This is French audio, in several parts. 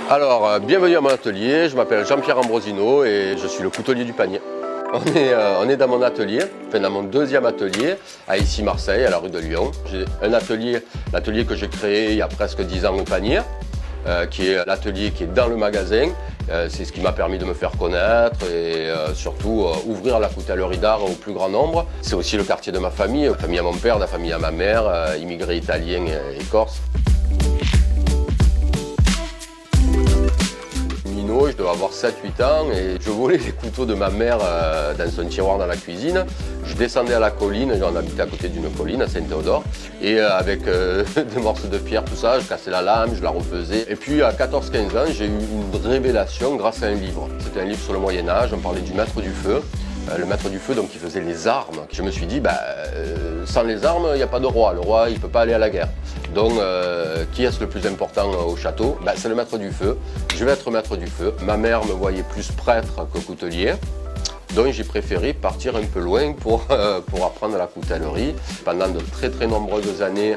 Bienvenue à mon atelier, je m'appelle Jean-Pierre Ambrosino et je suis le coutelier du panier. On est dans mon atelier, enfin dans mon deuxième atelier à Issy-Marseille, à la rue de Lyon. J'ai un atelier, l'atelier que j'ai créé il y a presque 10 ans au panier, qui est l'atelier qui est dans le magasin. C'est ce qui m'a permis de me faire connaître et surtout ouvrir la coutellerie d'art au plus grand nombre. C'est aussi le quartier de ma famille, la famille à mon père, la famille à ma mère, immigrés italiens et corses. Je devais avoir 7-8 ans et je volais les couteaux de ma mère dans son tiroir dans la cuisine. Je descendais à la colline, j'en habitais à côté d'une colline à Saint-Théodore. Et avec des morceaux de pierre, tout ça, je cassais la lame, je la refaisais. Et puis à 14-15 ans, j'ai eu une révélation grâce à un livre. C'était un livre sur le Moyen-Âge, on parlait du maître du feu. Le maître du feu, donc, qui faisait les armes. Je me suis dit, sans les armes, il n'y a pas de roi. Le roi, il ne peut pas aller à la guerre. Donc, qui est-ce le plus important au château? C'est le maître du feu. Je vais être maître du feu. Ma mère me voyait plus prêtre que coutelier. Donc j'ai préféré partir un peu loin pour apprendre la coutellerie. Pendant de très nombreuses années,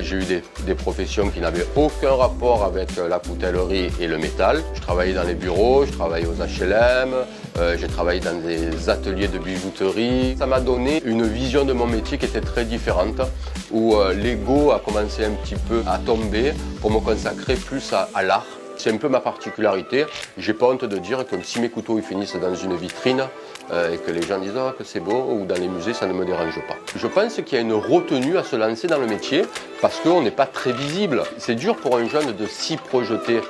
j'ai eu des professions qui n'avaient aucun rapport avec la coutellerie et le métal. Je travaillais dans les bureaux, je travaillais aux HLM, j'ai travaillé dans des ateliers de bijouterie. Ça m'a donné une vision de mon métier qui était très différente, où l'ego a commencé un petit peu à tomber pour me consacrer plus à l'art. C'est un peu ma particularité. J'ai pas honte de dire que si mes couteaux ils finissent dans une vitrine et que les gens disent oh, que c'est beau ou dans les musées, ça ne me dérange pas. Je pense qu'il y a une retenue à se lancer dans le métier parce qu'on n'est pas très visible. C'est dur pour un jeune de s'y projeter.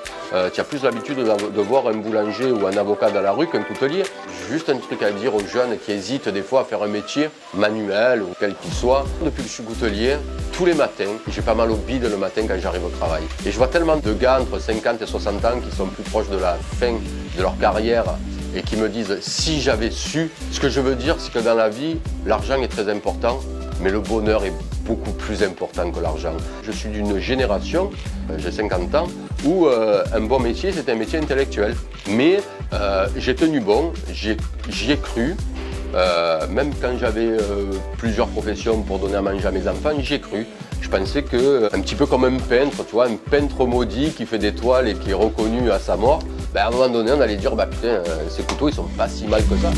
Tu as plus l'habitude de voir un boulanger ou un avocat dans la rue qu'un coutelier. Juste un truc à dire aux jeunes qui hésitent des fois à faire un métier manuel ou quel qu'il soit. Depuis que je suis coutelier, tous les matins, j'ai pas mal au bide le matin quand j'arrive au travail. Et je vois tellement de gars entre 50 et 60 ans qui sont plus proches de la fin de leur carrière et qui me disent si j'avais su. Ce que je veux dire, c'est que dans la vie, l'argent est très important, mais le bonheur est beaucoup plus important que l'argent. Je suis d'une génération, j'ai 50 ans, où un bon métier, c'est un métier intellectuel. Mais j'ai tenu bon, j'y ai cru. Même quand j'avais plusieurs professions pour donner à manger à mes enfants, j'y ai cru. Je pensais que, un petit peu comme un peintre, tu vois, un peintre maudit qui fait des toiles et qui est reconnu à sa mort, à un moment donné, on allait dire, putain, ces couteaux, ils sont pas si mal que ça.